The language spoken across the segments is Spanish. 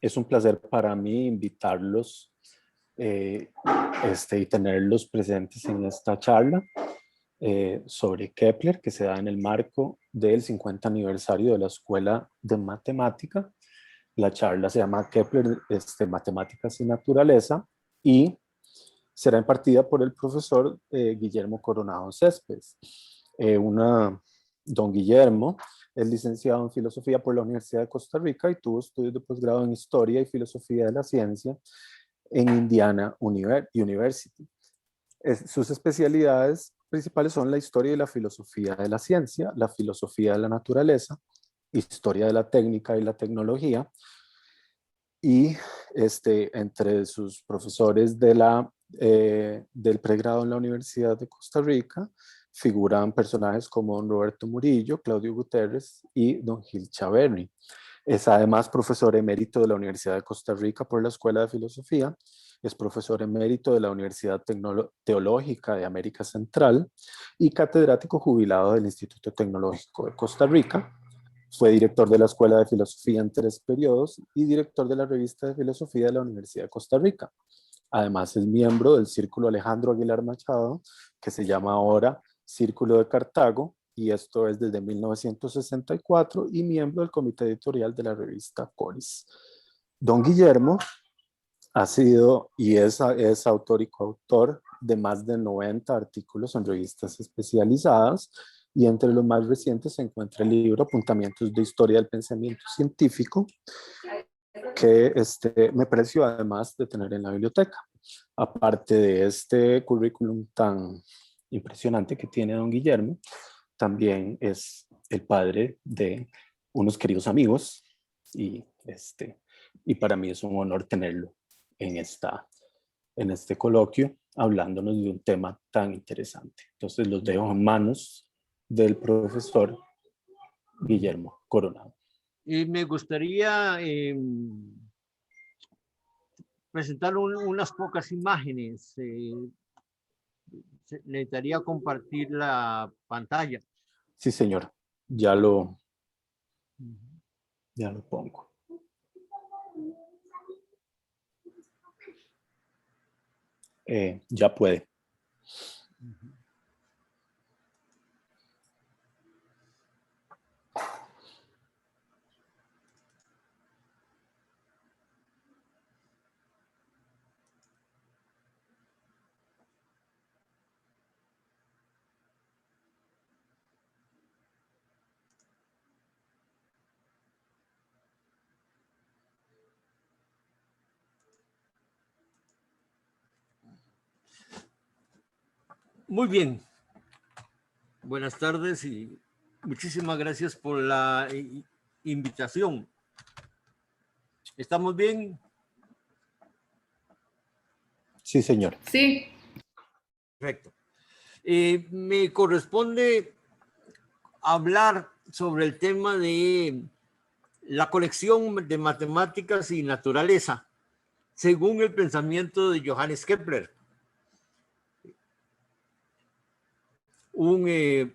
Es un placer para mí invitarlos y tenerlos presentes en esta charla sobre Kepler, que se da en el marco del 50 aniversario de la Escuela de Matemática. La charla se llama Kepler, Matemáticas y Naturaleza, y será impartida por el profesor Guillermo Coronado Céspedes. Don Guillermo es licenciado en Filosofía por la Universidad de Costa Rica y tuvo estudios de posgrado en Historia y Filosofía de la Ciencia en Indiana University. Sus especialidades principales son la historia y la filosofía de la ciencia, la filosofía de la naturaleza, historia de la técnica y la tecnología, y entre sus profesores del pregrado en la Universidad de Costa Rica figuran personajes como don Roberto Murillo, Claudio Guterres y don Gil Chaverri. Es además profesor emérito de la Universidad de Costa Rica por la Escuela de Filosofía, es profesor emérito de la Universidad Teológica de América Central y catedrático jubilado del Instituto Tecnológico de Costa Rica. Fue director de la Escuela de Filosofía en 3 periodos y director de la Revista de Filosofía de la Universidad de Costa Rica. Además es miembro del Círculo Alejandro Aguilar Machado, que se llama ahora Círculo de Cartago, y esto es desde 1964, y miembro del comité editorial de la revista Coris. Don Guillermo ha sido y es autor y coautor de más de 90 artículos en revistas especializadas, y entre los más recientes se encuentra el libro Apuntamientos de Historia del Pensamiento Científico, que me pareció además de tener en la biblioteca. Aparte de este currículum tan impresionante que tiene don Guillermo, también es el padre de unos queridos amigos, y para mí es un honor tenerlo en este coloquio, hablándonos de un tema tan interesante. Entonces los dejo en manos del profesor Guillermo Coronado. Me gustaría presentar unas pocas imágenes. Necesitaría compartir la pantalla. Sí, señor. Ya lo pongo. Ya puede. Muy bien. Buenas tardes y muchísimas gracias por la invitación. ¿Estamos bien? Sí, señor. Sí. Perfecto. Me corresponde hablar sobre el tema de la conexión de matemáticas y naturaleza, según el pensamiento de Johannes Kepler, un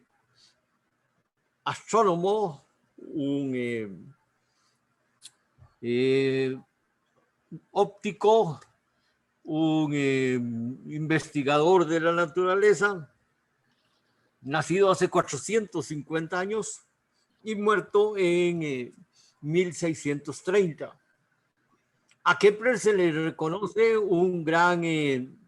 astrónomo, un óptico, un investigador de la naturaleza, nacido hace 450 años y muerto en 1630. A Kepler se le reconoce un gran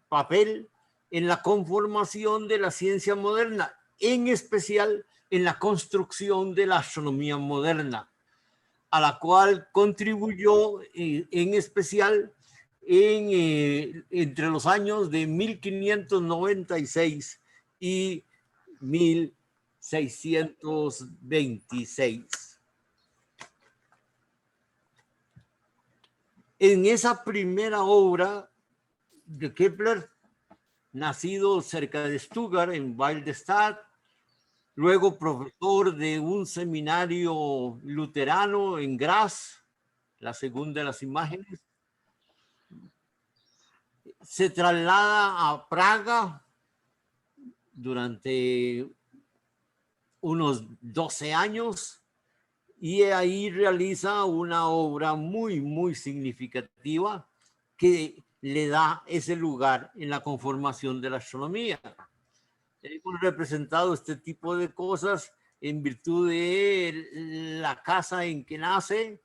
papel en la conformación de la ciencia moderna, en especial en la construcción de la astronomía moderna, a la cual contribuyó en especial entre los años de 1596 y 1626. En esa primera obra de Kepler, nacido cerca de Stuttgart, en Waldstadt, luego profesor de un seminario luterano en Graz, la segunda de las imágenes, se traslada a Praga durante unos 12 años y ahí realiza una obra muy, muy significativa que le da ese lugar en la conformación de la astronomía. Hemos representado este tipo de cosas en virtud de la casa en que nace,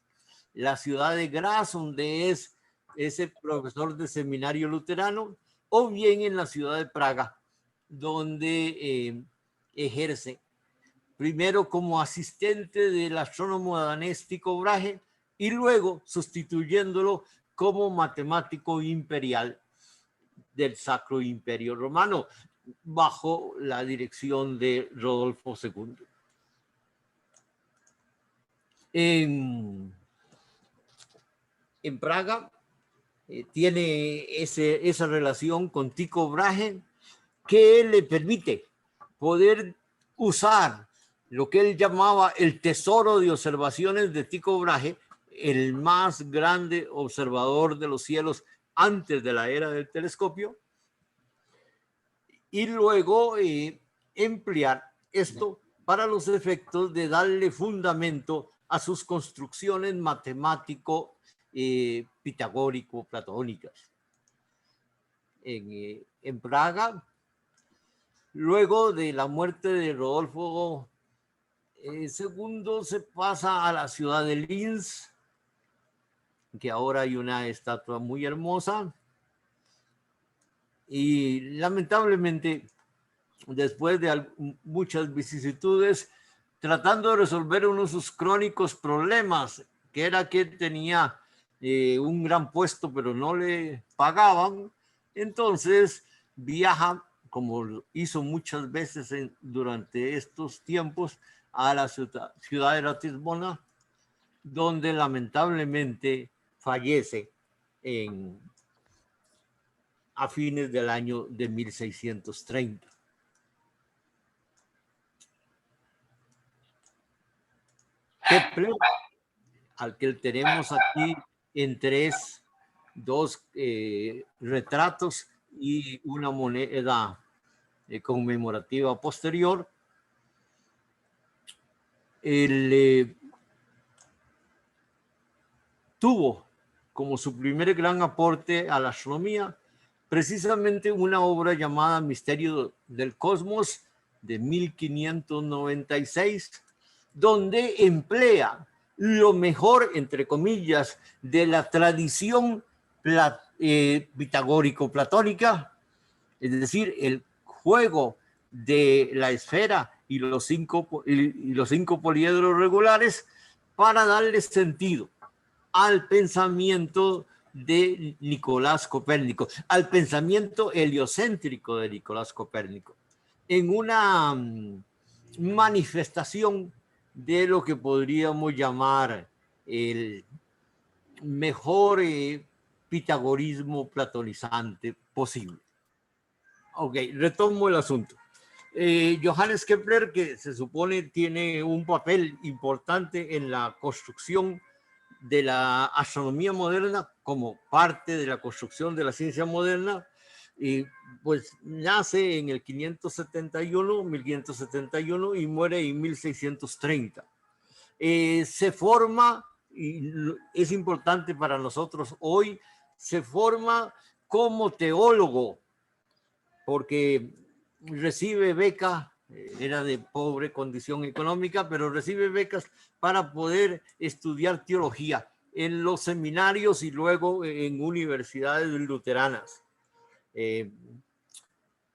la ciudad de Graz, donde es ese profesor de seminario luterano, o bien en la ciudad de Praga, donde ejerce primero como asistente del astrónomo danés Tycho Brahe y luego sustituyéndolo como matemático imperial del Sacro Imperio Romano bajo la dirección de Rodolfo II. En Praga tiene esa relación con Tycho Brahe que le permite poder usar lo que él llamaba el tesoro de observaciones de Tycho Brahe, el más grande observador de los cielos antes de la era del telescopio, y luego emplear esto para los efectos de darle fundamento a sus construcciones matemático pitagórico-platónicas. En Praga, luego de la muerte de Rodolfo II, se pasa a la ciudad de Linz, que ahora hay una estatua muy hermosa, y lamentablemente después de muchas vicisitudes, tratando de resolver uno de sus crónicos problemas, que era que tenía un gran puesto pero no le pagaban, entonces viaja, como hizo muchas veces durante estos tiempos, a la ciudad de Ratisbona, donde lamentablemente fallece a fines del año de 1630. Kepler, al que tenemos aquí en dos retratos y una moneda conmemorativa posterior. Él tuvo como su primer gran aporte a la astronomía precisamente una obra llamada Misterio del Cosmos de 1596, donde emplea lo mejor, entre comillas, de la tradición pitagórico-platónica, es decir, el juego de la esfera y los cinco poliedros regulares para darle sentido al pensamiento de Nicolás Copérnico, al pensamiento heliocéntrico de Nicolás Copérnico, en una manifestación de lo que podríamos llamar el mejor pitagorismo platonizante posible. Ok, retomo el asunto. Johannes Kepler, que se supone tiene un papel importante en la construcción de la astronomía moderna como parte de la construcción de la ciencia moderna, pues nace en el 1571 y muere en 1630. Se forma, y es importante para nosotros hoy, se forma como teólogo, porque recibe beca, era de pobre condición económica, pero recibe becas para poder estudiar teología en los seminarios y luego en universidades luteranas.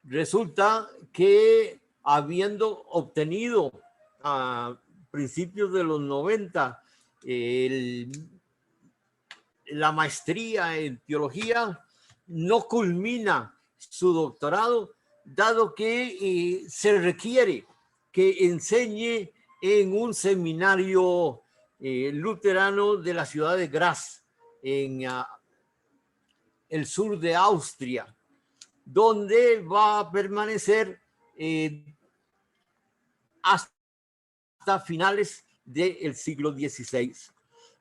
Resulta que habiendo obtenido a principios de los 90 la maestría en teología, no culmina su doctorado, dado que se requiere que enseñe en un seminario luterano de la ciudad de Graz, en el sur de Austria, donde va a permanecer hasta finales del siglo XVI.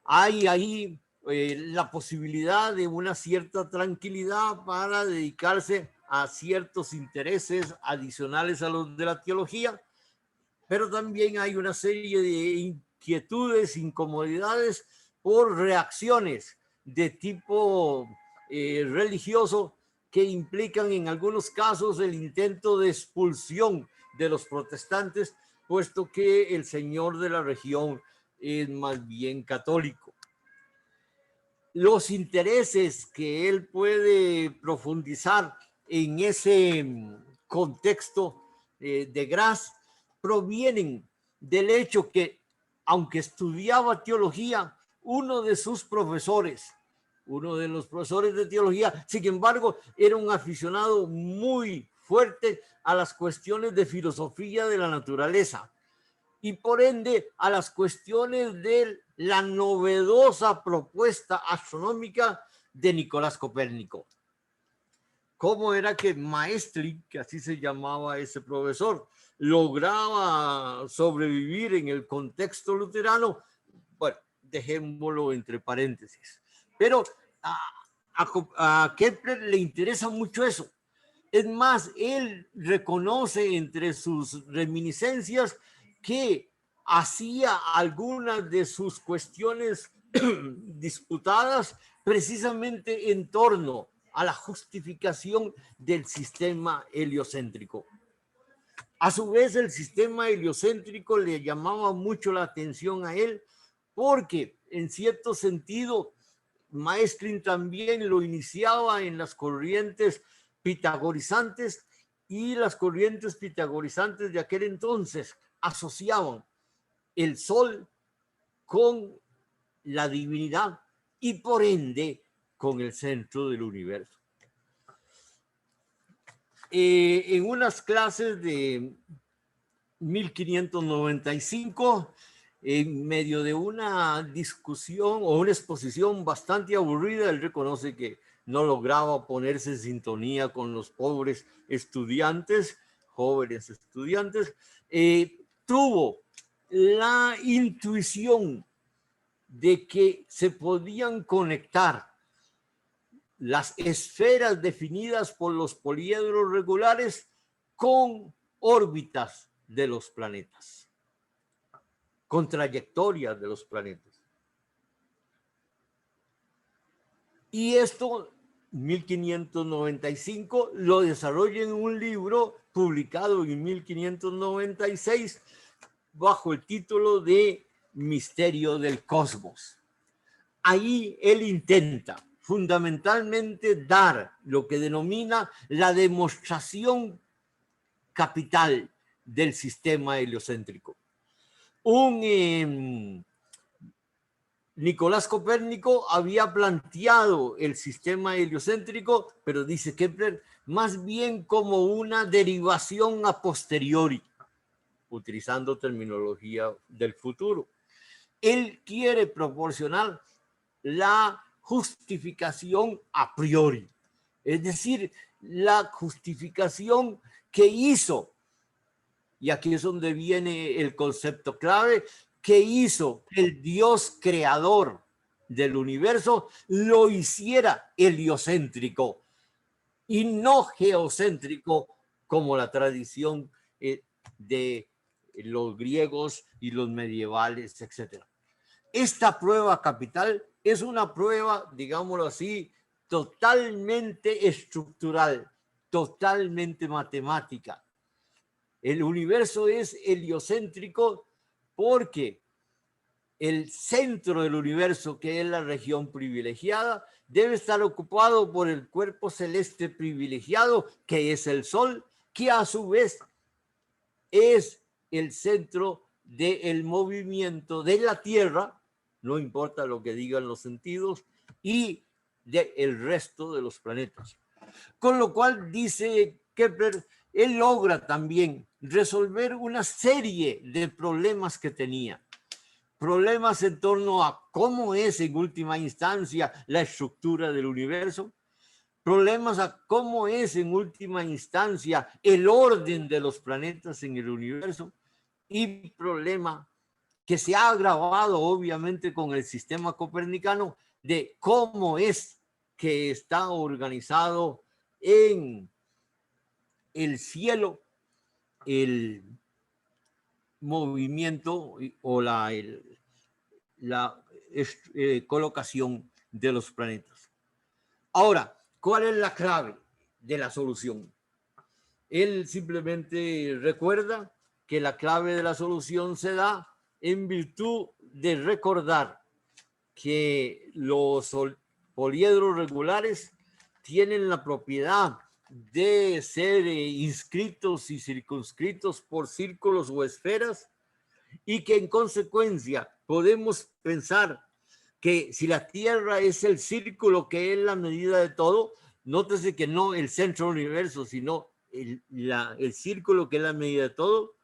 Hay ahí la posibilidad de una cierta tranquilidad para dedicarse a ciertos intereses adicionales a los de la teología, pero también hay una serie de inquietudes, incomodidades por reacciones de tipo religioso que implican en algunos casos el intento de expulsión de los protestantes, puesto que el señor de la región es más bien católico. Los intereses que él puede profundizar en ese contexto de Graz provienen del hecho que, aunque estudiaba teología, uno de los profesores de teología, sin embargo, era un aficionado muy fuerte a las cuestiones de filosofía de la naturaleza y por ende a las cuestiones de la novedosa propuesta astronómica de Nicolás Copérnico. ¿Cómo era que Maestri, que así se llamaba ese profesor, lograba sobrevivir en el contexto luterano? Bueno, dejémoslo entre paréntesis. Pero a Kepler le interesa mucho eso. Es más, él reconoce entre sus reminiscencias que hacía algunas de sus cuestiones disputadas precisamente en torno a la justificación del sistema heliocéntrico. A su vez, el sistema heliocéntrico le llamaba mucho la atención a él porque, en cierto sentido, Maestrin también lo iniciaba en las corrientes pitagorizantes, y las corrientes pitagorizantes de aquel entonces asociaban el sol con la divinidad y por ende con el centro del universo. En unas clases de 1595, en medio de una discusión o una exposición bastante aburrida, él reconoce que no lograba ponerse en sintonía con los pobres estudiantes, jóvenes estudiantes, tuvo la intuición de que se podían conectar las esferas definidas por los poliedros regulares con órbitas de los planetas, con trayectorias de los planetas. Y esto, 1595, lo desarrolla en un libro publicado en 1596 bajo el título de Misterio del Cosmos. Ahí él intenta fundamentalmente dar lo que denomina la demostración capital del sistema heliocéntrico. Nicolás Copérnico había planteado el sistema heliocéntrico, pero dice Kepler, más bien como una derivación a posteriori, utilizando terminología del futuro. Él quiere proporcionar la justificación a priori, es decir, la justificación que hizo, y aquí es donde viene el concepto clave, que hizo el Dios creador del universo lo hiciera heliocéntrico y no geocéntrico como la tradición de los griegos y los medievales, etc. Esta prueba capital es una prueba, digámoslo así, totalmente estructural, totalmente matemática. El universo es heliocéntrico porque el centro del universo, que es la región privilegiada, debe estar ocupado por el cuerpo celeste privilegiado, que es el Sol, que a su vez es el centro del movimiento de la Tierra, no importa lo que digan los sentidos, y del resto de los planetas. Con lo cual, dice Kepler, él logra también resolver una serie de problemas que tenía. Problemas en torno a cómo es en última instancia la estructura del universo, problemas a cómo es en última instancia el orden de los planetas en el universo, y problema que se ha agravado obviamente con el sistema copernicano de cómo es que está organizado en el cielo el movimiento o la colocación de los planetas. Ahora, ¿cuál es la clave de la solución? Él simplemente recuerda que la clave de la solución se da en virtud de recordar que los poliedros regulares tienen la propiedad de ser inscritos y circunscritos por círculos o esferas, y que en consecuencia podemos pensar que si la Tierra es el círculo que es la medida de todo, nótese que no el centro del universo, sino el círculo que es la medida de todo,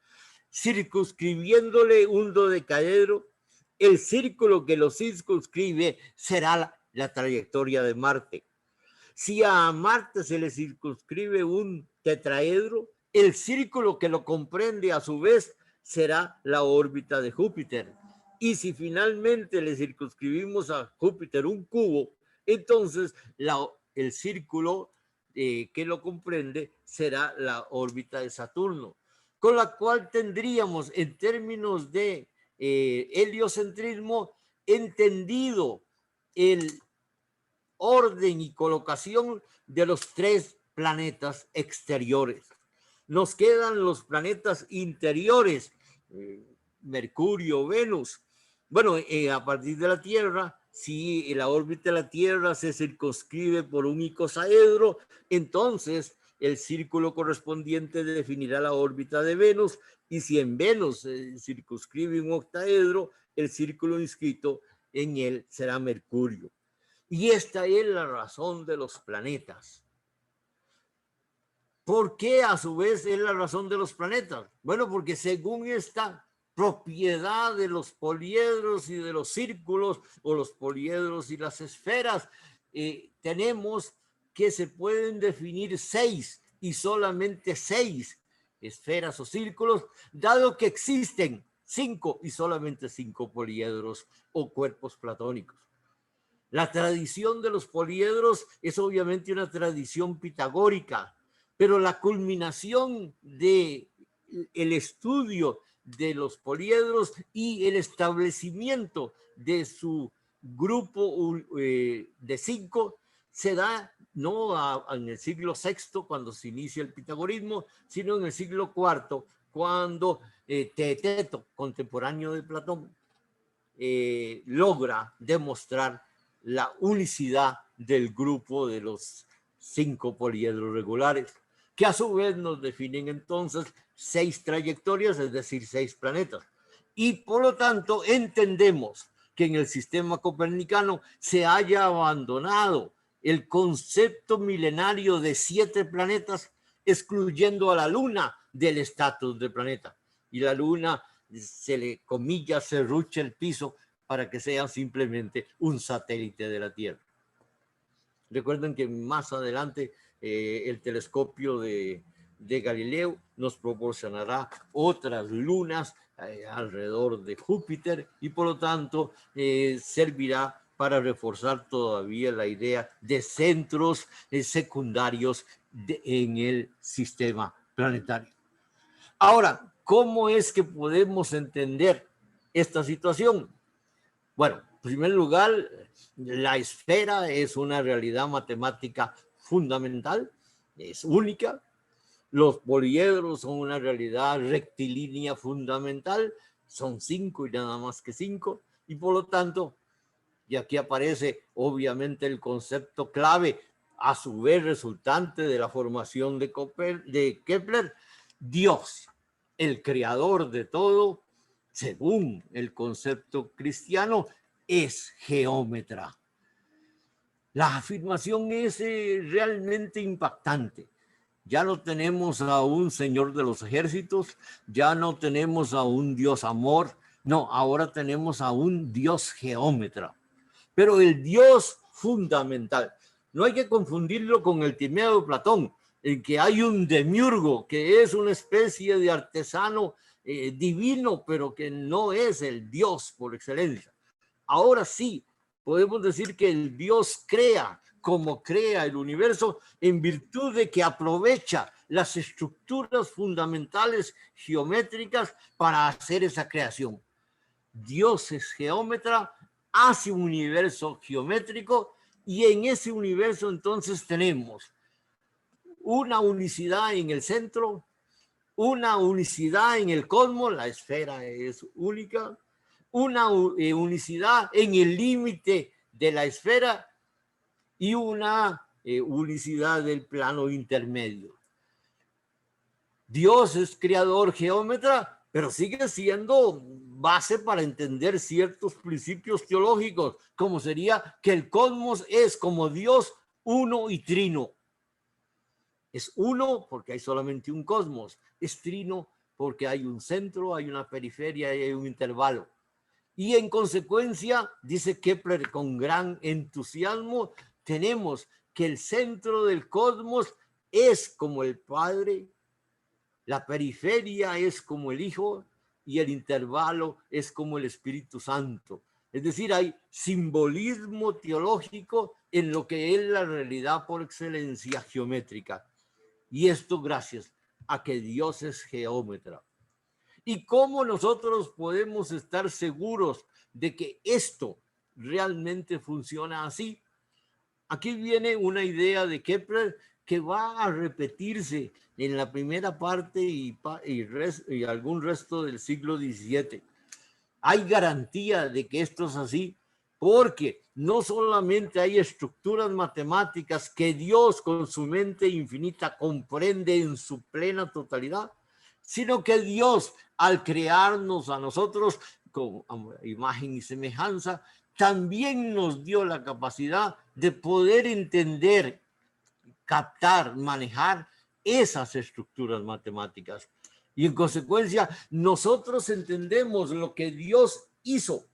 circunscribiéndole un dodecaedro, el círculo que lo circunscribe será la trayectoria de Marte. Si a Marte se le circunscribe un tetraedro, el círculo que lo comprende a su vez será la órbita de Júpiter. Y si finalmente le circunscribimos a Júpiter un cubo, entonces el círculo que lo comprende será la órbita de Saturno, con la cual tendríamos en términos de heliocentrismo entendido el orden y colocación de los 3 planetas exteriores. Nos quedan los planetas interiores, Mercurio, Venus. Bueno, a partir de la Tierra, si la órbita de la Tierra se circunscribe por un icosaedro, entonces el círculo correspondiente definirá la órbita de Venus, y si en Venus se circunscribe un octaedro, el círculo inscrito en él será Mercurio. Y esta es la razón de los planetas. ¿Por qué a su vez es la razón de los planetas? Bueno, porque según esta propiedad de los poliedros y de los círculos, o los poliedros y las esferas, tenemos que se pueden definir 6 y solamente 6 esferas o círculos, dado que existen 5 y solamente 5 poliedros o cuerpos platónicos. La tradición de los poliedros es obviamente una tradición pitagórica, pero la culminación del estudio de los poliedros y el establecimiento de su grupo de 5 se da no en el siglo VI, cuando se inicia el pitagorismo, sino en el siglo IV, cuando Teeteto, contemporáneo de Platón, logra demostrar la unicidad del grupo de los 5 poliedros regulares, que a su vez nos definen entonces 6 trayectorias, es decir, 6 planetas. Y por lo tanto entendemos que en el sistema copernicano se haya abandonado el concepto milenario de 7 planetas, excluyendo a la Luna del estatus de planeta. Y la Luna se le, comillas, serrucha el piso para que sea simplemente un satélite de la Tierra. Recuerden que más adelante el telescopio de Galileo nos proporcionará otras lunas alrededor de Júpiter, y por lo tanto servirá para reforzar todavía la idea de centros secundarios en el sistema planetario. Ahora, ¿cómo es que podemos entender esta situación? Bueno, en primer lugar, la esfera es una realidad matemática fundamental, es única. Los poliedros son una realidad rectilínea fundamental, son 5 y nada más que 5, y por lo tanto, y aquí aparece obviamente el concepto clave, a su vez resultante de la formación de Kepler, Dios, el creador de todo, según el concepto cristiano, es geómetra. La afirmación es realmente impactante. Ya no tenemos a un señor de los ejércitos, ya no tenemos a un Dios amor, no, ahora tenemos a un Dios geómetra. Pero el Dios fundamental, no hay que confundirlo con el Timeo de Platón, en que hay un demiurgo, que es una especie de artesano divino, pero que no es el Dios por excelencia. Ahora sí, podemos decir que el Dios crea como crea el universo en virtud de que aprovecha las estructuras fundamentales geométricas para hacer esa creación. Dios es geómetra, hace un universo geométrico y en ese universo entonces tenemos una unicidad en el centro, una unicidad en el cosmos, la esfera es única, una unicidad en el límite de la esfera y una unicidad del plano intermedio. Dios es creador, geómetra, pero sigue siendo base para entender ciertos principios teológicos, como sería que el cosmos es como Dios uno y trino. Es uno porque hay solamente un cosmos, es trino porque hay un centro, hay una periferia y hay un intervalo. Y en consecuencia, dice Kepler con gran entusiasmo, tenemos que el centro del cosmos es como el Padre, la periferia es como el Hijo y el intervalo es como el Espíritu Santo. Es decir, hay simbolismo teológico en lo que es la realidad por excelencia geométrica. Y esto gracias a que Dios es geómetra. ¿Y cómo nosotros podemos estar seguros de que esto realmente funciona así? Aquí viene una idea de Kepler que va a repetirse en la primera parte y algún resto del siglo XVII. Hay garantía de que esto es así porque no solamente hay estructuras matemáticas que Dios con su mente infinita comprende en su plena totalidad, sino que Dios al crearnos a nosotros con imagen y semejanza, también nos dio la capacidad de poder entender, captar, manejar esas estructuras matemáticas. Y en consecuencia, nosotros entendemos lo que Dios hizo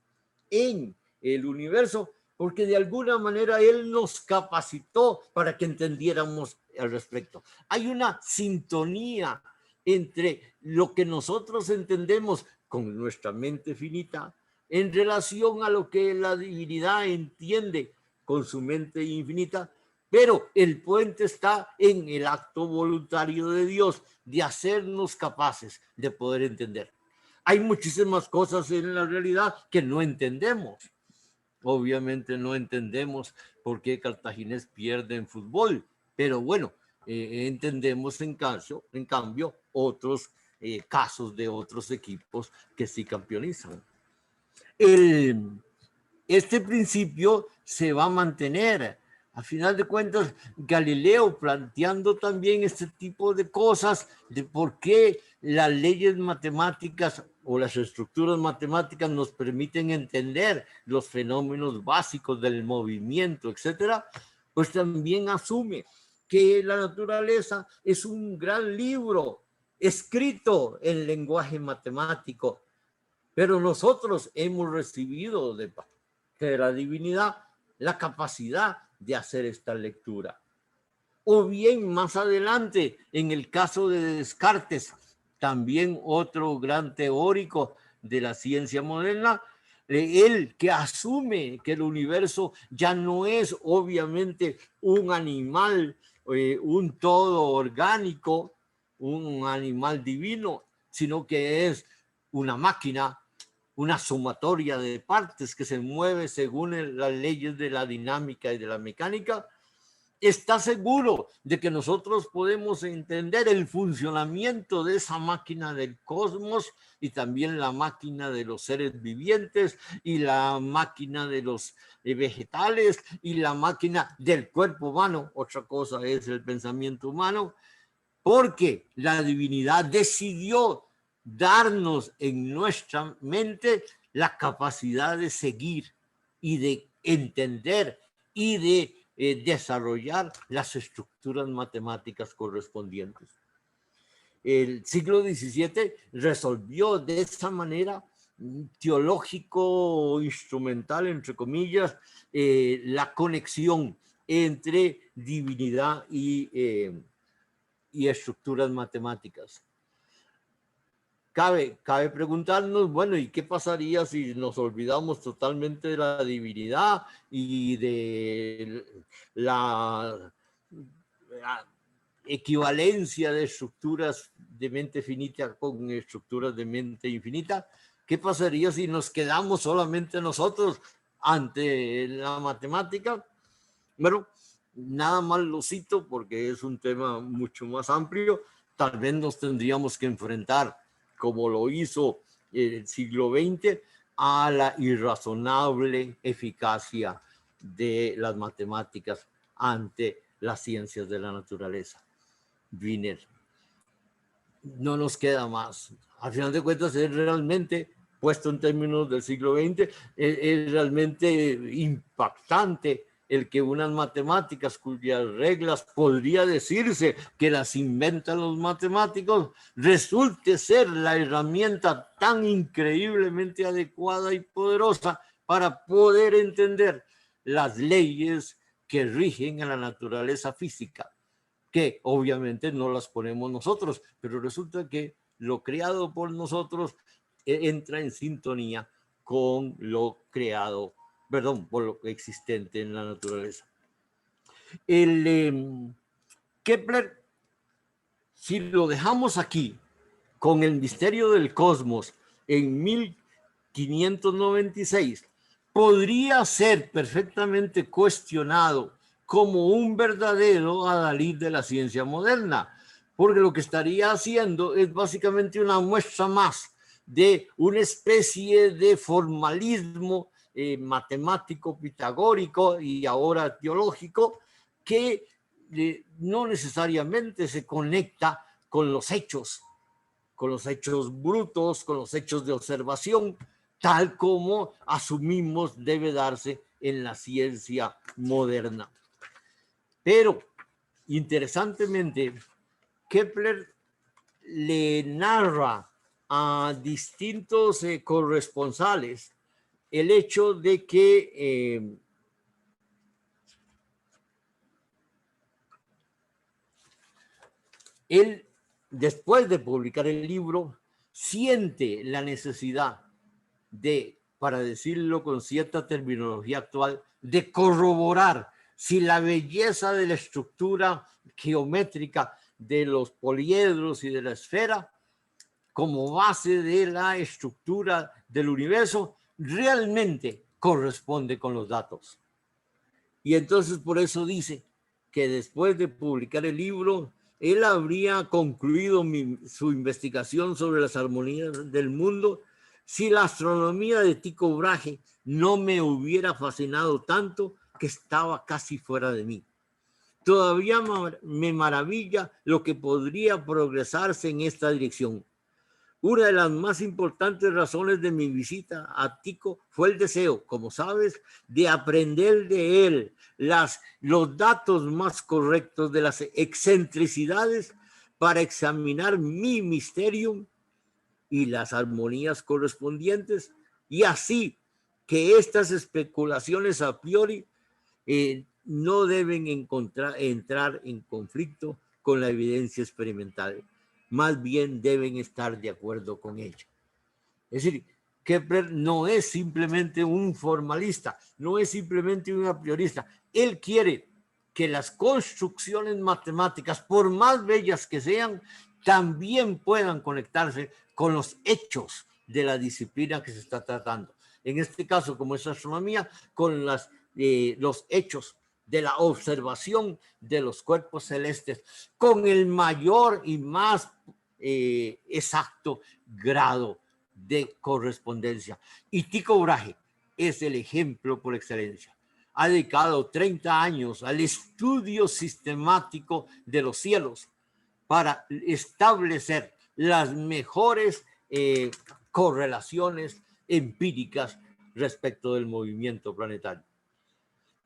en el universo, porque de alguna manera Él nos capacitó para que entendiéramos al respecto. Hay una sintonía entre lo que nosotros entendemos con nuestra mente finita en relación a lo que la divinidad entiende con su mente infinita, pero el puente está en el acto voluntario de Dios de hacernos capaces de poder entender. Hay muchísimas cosas en la realidad que no entendemos. Obviamente no entendemos por qué Cartaginés pierde en fútbol, pero bueno, entendemos en cambio otros casos de otros equipos que sí campeonizan. Este principio se va a mantener. A final de cuentas, Galileo planteando también este tipo de cosas, de por qué las leyes matemáticas o las estructuras matemáticas nos permiten entender los fenómenos básicos del movimiento, etcétera, pues también asume que la naturaleza es un gran libro escrito en lenguaje matemático, pero nosotros hemos recibido de la divinidad la capacidad de hacer esta lectura. O bien más adelante, en el caso de Descartes, también otro gran teórico de la ciencia moderna, él que asume que el universo ya no es obviamente un animal, un todo orgánico, un animal divino, sino que es una máquina, una sumatoria de partes que se mueve según las leyes de la dinámica y de la mecánica, está seguro de que nosotros podemos entender el funcionamiento de esa máquina del cosmos y también la máquina de los seres vivientes y la máquina de los vegetales y la máquina del cuerpo humano. Otra cosa es el pensamiento humano, porque la divinidad decidió darnos en nuestra mente la capacidad de seguir y de entender y de desarrollar las estructuras matemáticas correspondientes. El siglo XVII resolvió de esa manera teológico instrumental, entre comillas, la conexión entre divinidad y estructuras matemáticas. Cabe preguntarnos, bueno, ¿y qué pasaría si nos olvidamos totalmente de la divinidad y de la equivalencia de estructuras de mente finita con estructuras de mente infinita? ¿Qué pasaría si nos quedamos solamente nosotros ante la matemática? Bueno, nada más lo cito porque es un tema mucho más amplio. Tal vez nos tendríamos que enfrentar, como lo hizo el siglo XX, a la irrazonable eficacia de las matemáticas ante las ciencias de la naturaleza. Wiener. No nos queda más. Al final de cuentas es realmente, puesto en términos del siglo XX, es realmente impactante el que unas matemáticas cuyas reglas podría decirse que las inventan los matemáticos, resulte ser la herramienta tan increíblemente adecuada y poderosa para poder entender las leyes que rigen a la naturaleza física, que obviamente no las ponemos nosotros, pero resulta que lo creado por nosotros entra en sintonía con lo creado, perdón, por lo existente en la naturaleza. El Kepler, si lo dejamos aquí con el misterio del cosmos en 1596, podría ser perfectamente cuestionado como un verdadero adalid de la ciencia moderna, porque lo que estaría haciendo es básicamente una muestra más de una especie de formalismo matemático, pitagórico y ahora teológico que no necesariamente se conecta con los hechos brutos, con los hechos de observación, tal como asumimos debe darse en la ciencia moderna. Pero, interesantemente, Kepler le narra a distintos corresponsales el hecho de que él, después de publicar el libro, siente la necesidad de, para decirlo con cierta terminología actual, de corroborar si la belleza de la estructura geométrica de los poliedros y de la esfera como base de la estructura del universo realmente corresponde con los datos. Y entonces por eso dice que después de publicar el libro, él habría concluido su investigación sobre las armonías del mundo si la astronomía de Tycho Brahe no me hubiera fascinado tanto que estaba casi fuera de mí. Todavía me maravilla lo que podría progresarse en esta dirección. Una de las más importantes razones de mi visita a Tycho fue el deseo, como sabes, de aprender de él los datos más correctos de las excentricidades para examinar mi misterium y las armonías correspondientes, y así que estas especulaciones a priori no deben entrar en conflicto con la evidencia experimental, más bien deben estar de acuerdo con ella. Es decir, Kepler no es simplemente un formalista, no es simplemente un a priorista. Él quiere que las construcciones matemáticas, por más bellas que sean, también puedan conectarse con los hechos de la disciplina que se está tratando. En este caso, como es astronomía, con los hechos de la observación de los cuerpos celestes con el mayor y más exacto grado de correspondencia. Y Tycho Brahe es el ejemplo por excelencia. Ha dedicado 30 años al estudio sistemático de los cielos para establecer las mejores correlaciones empíricas respecto del movimiento planetario.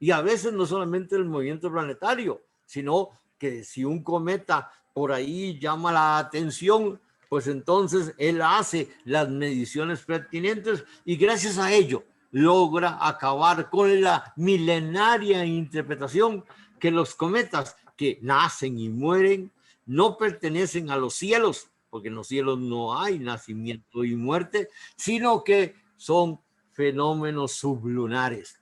Y a veces no solamente el movimiento planetario, sino que si un cometa por ahí llama la atención, pues entonces él hace las mediciones pertinentes y gracias a ello logra acabar con la milenaria interpretación que los cometas que nacen y mueren no pertenecen a los cielos, porque en los cielos no hay nacimiento y muerte, sino que son fenómenos sublunares,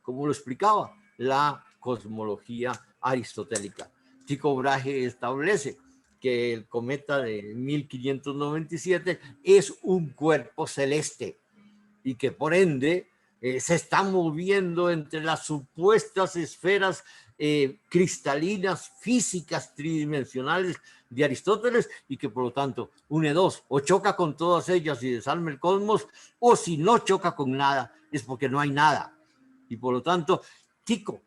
como lo explicaba la cosmología aristotélica. Tycho Brahe establece que el cometa de 1597 es un cuerpo celeste y que por ende se está moviendo entre las supuestas esferas cristalinas, físicas, tridimensionales de Aristóteles, y que por lo tanto une dos: o choca con todas ellas y desarma el cosmos, o si no choca con nada es porque no hay nada. Y por lo tanto Tycho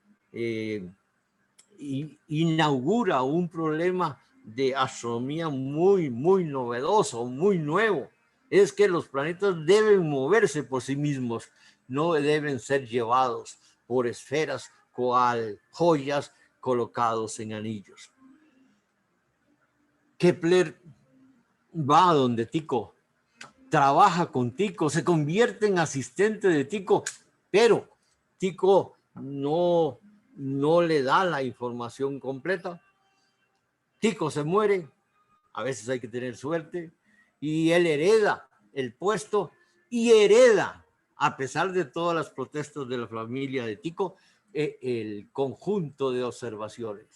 inaugura un problema de astronomía muy novedoso, muy nuevo. Es que los planetas deben moverse por sí mismos, no deben ser llevados por esferas cual joyas colocados en anillos. Kepler va a donde Tycho, trabaja con Tycho, se convierte en asistente de Tycho, pero Tycho no le da la información completa. Tycho se muere, a veces hay que tener suerte, y él hereda el puesto y hereda, a pesar de todas las protestas de la familia de Tycho, el conjunto de observaciones.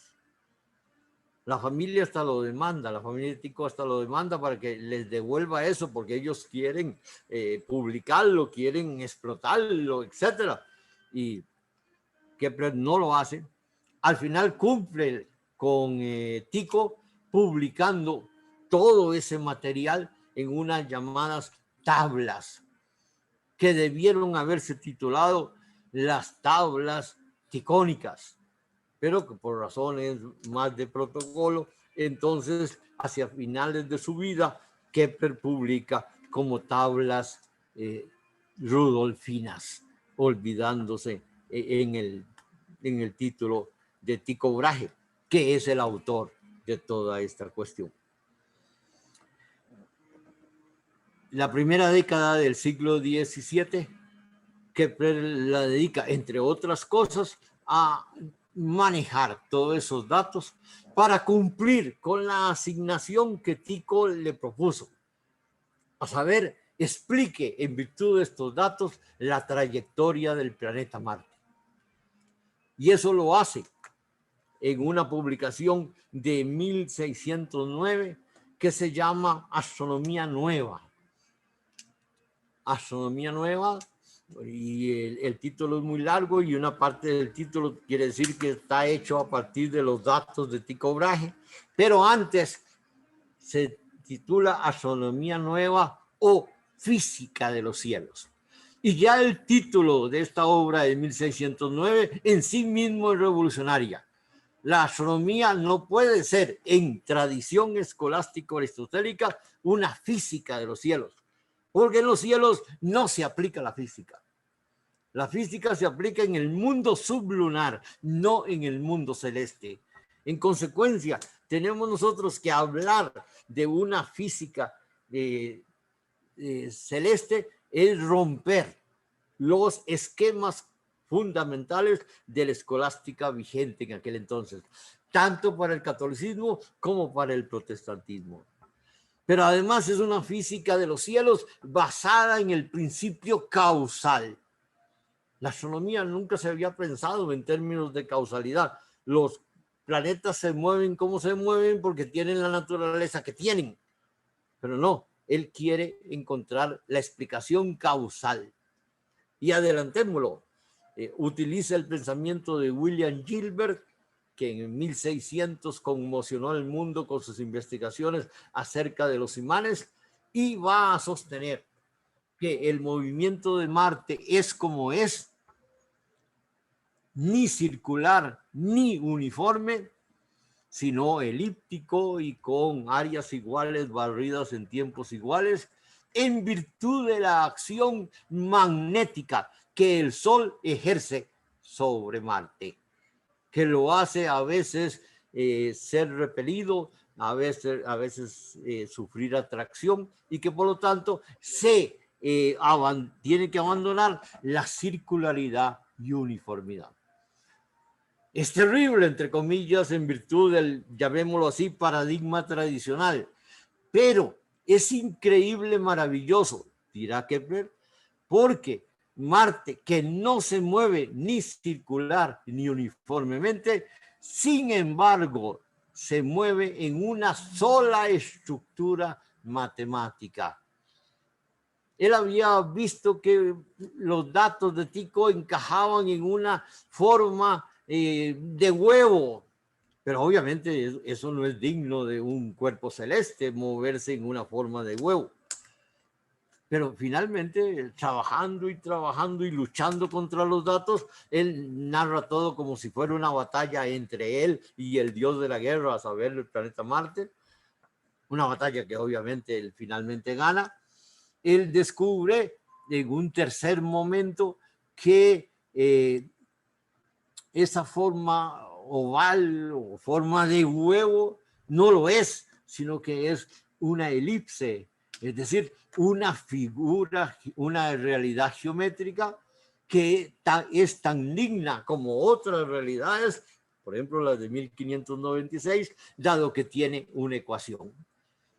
La familia hasta lo demanda, la familia de Tycho hasta lo demanda para que les devuelva eso, porque ellos quieren publicarlo, quieren explotarlo, etc. Y Kepler no lo hace. Al final cumple con Tycho publicando todo ese material en unas llamadas tablas que debieron haberse titulado las tablas ticónicas, pero que por razones más de protocolo, entonces hacia finales de su vida Kepler publica como tablas rudolfinas, olvidándose en el título de Tycho Brahe, que es el autor de toda esta cuestión. La primera década del siglo XVII, Kepler la dedica, entre otras cosas, a manejar todos esos datos para cumplir con la asignación que Tycho le propuso. A saber, explique en virtud de estos datos la trayectoria del planeta Marte. Y eso lo hace en una publicación de 1609 que se llama Astronomía Nueva. Astronomía Nueva, y el título es muy largo, y una parte del título quiere decir que está hecho a partir de los datos de Tycho Brahe, pero antes se titula Astronomía Nueva o Física de los Cielos. Y ya el título de esta obra de 1609 en sí mismo es revolucionaria. La astronomía no puede ser, en tradición escolástico-aristotélica, una física de los cielos, porque en los cielos no se aplica la física. La física se aplica en el mundo sublunar, no en el mundo celeste. En consecuencia, tenemos nosotros que hablar de una física celeste, es romper los esquemas fundamentales de la escolástica vigente en aquel entonces, tanto para el catolicismo como para el protestantismo. Pero además es una física de los cielos basada en el principio causal. La astronomía nunca se había pensado en términos de causalidad. Los planetas se mueven como se mueven porque tienen la naturaleza que tienen. Pero no, él quiere encontrar la explicación causal. Y adelantémoslo, utiliza el pensamiento de William Gilbert, que en 1600 conmocionó el mundo con sus investigaciones acerca de los imanes, y va a sostener que el movimiento de Marte es como es, ni circular ni uniforme, sino elíptico y con áreas iguales barridas en tiempos iguales, en virtud de la acción magnética que el Sol ejerce sobre Marte, que lo hace a veces ser repelido, a veces sufrir atracción, y que por lo tanto tiene que abandonar la circularidad y uniformidad. Es terrible, entre comillas, en virtud del, llamémoslo así, paradigma tradicional, pero es increíble, maravilloso, dirá Kepler, porque Marte, que no se mueve ni circular ni uniformemente, sin embargo, se mueve en una sola estructura matemática. Él había visto que los datos de Tycho encajaban en una forma de huevo, pero obviamente eso no es digno de un cuerpo celeste, moverse en una forma de huevo. Pero finalmente, trabajando y luchando contra los datos, él narra todo como si fuera una batalla entre él y el dios de la guerra, a saber, el planeta Marte. Una batalla que obviamente él finalmente gana. Él descubre en un tercer momento que esa forma oval o forma de huevo no lo es, sino que es una elipse, es decir, una figura, una realidad geométrica que es tan digna como otras realidades, por ejemplo las de 1596, dado que tiene una ecuación.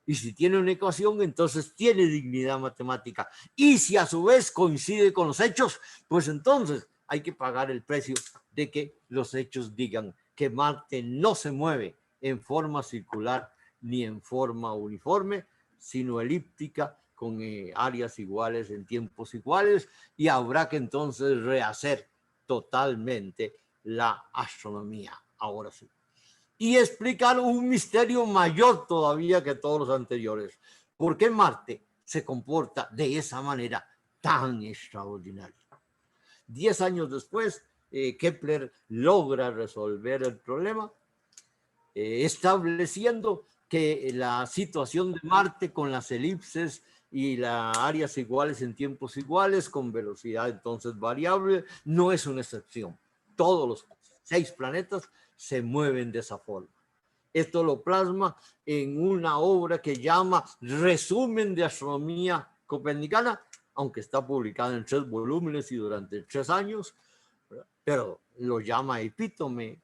Y si tiene una ecuación, entonces tiene dignidad matemática. Y si a su vez coincide con los hechos, pues entonces hay que pagar el precio de que los hechos digan que Marte no se mueve en forma circular ni en forma uniforme, sino elíptica, con áreas iguales en tiempos iguales, y habrá que entonces rehacer totalmente la astronomía. Ahora sí. Y explicar un misterio mayor todavía que todos los anteriores. ¿Por qué Marte se comporta de esa manera tan extraordinaria? 10 años después, Kepler logra resolver el problema, estableciendo que la situación de Marte con las elipses y las áreas iguales en tiempos iguales, con velocidad entonces variable, no es una excepción. Todos los 6 planetas se mueven de esa forma. Esto lo plasma en una obra que llama Resumen de Astronomía Copernicana, aunque está publicada en 3 volúmenes y durante 3 años, pero lo llama Epítome.